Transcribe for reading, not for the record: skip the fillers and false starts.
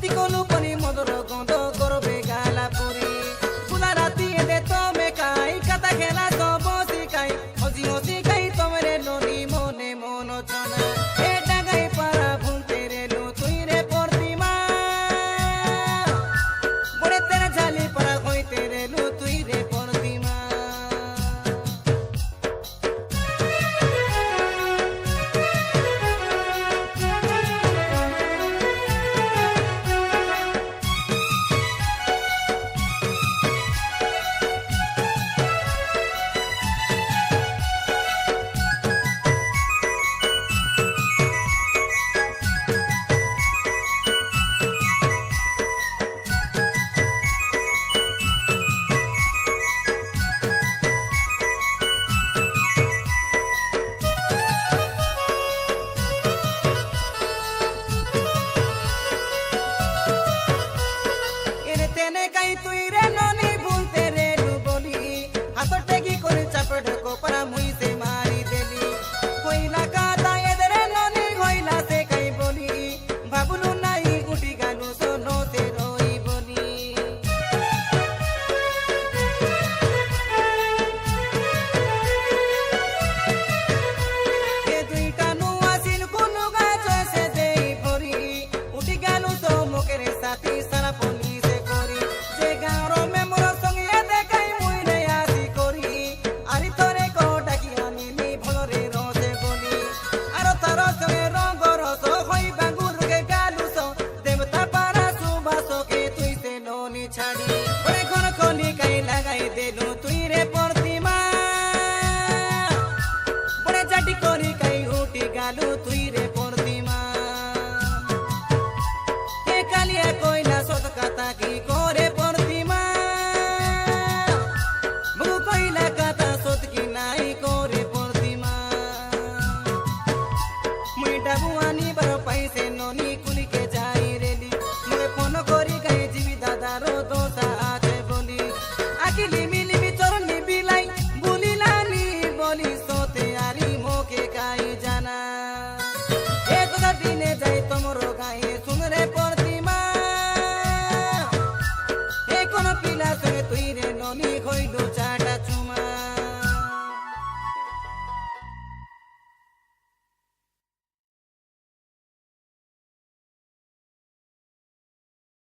অতি কোনো পনি মদর গন্ধ করবে গালা পুরি পুলা রাতি এদে তমে কাই কাতা খেলা তো বসি কাই হজি হজি কাই তোমরে ননি মনে মন চনা এ ডাগাই পারা ভুলতে রে লো তুই রে পরদিমা বড়ে তেরা ঝালি পারা হইতে রে লো তুই রে পরদিমা তুই রে ননি ভুলতে রে লু বলি হাত টেকি করে চাপে ঢোকো পারা মুই সে মারি দেলি কইলা কাদা এদের ননি হইলা সে কাই বলি ভাবলু নাই উঠি গালু সোনো তে রই বলি এ তুই কানু আসিল কোন গাছ সে দেই ভরি উঠি গালু তো মুখের সাথী সারা পলি ছাড়ি ওরে ঘর খলি কাই লাগাই দেলু তুই রে পরদিমা বড়ে জাটি করি কাই উঠি গালু তুই রে পরদিমা কে কালিয়া কইলা সত কথা কি করে পরদিমা বউ কইলা কথা সত কি নাই করে পরদিমা মুই ডাবু আনি বার পাইছে ননি কুলিকে যাই রেলি মুই ফোন করি গাই জিবি দাদারো দোসা আছে বলি আকিলি মিলিবি চরণি বিলাই ভুলিলানি বলি সোতে আরি মোকে কাই জানা এ কথা দিনে যাই তোমর গায়ে শুনরে পরদিমা এ কোন পিলা সঙ্গে তুই রে ননি হইল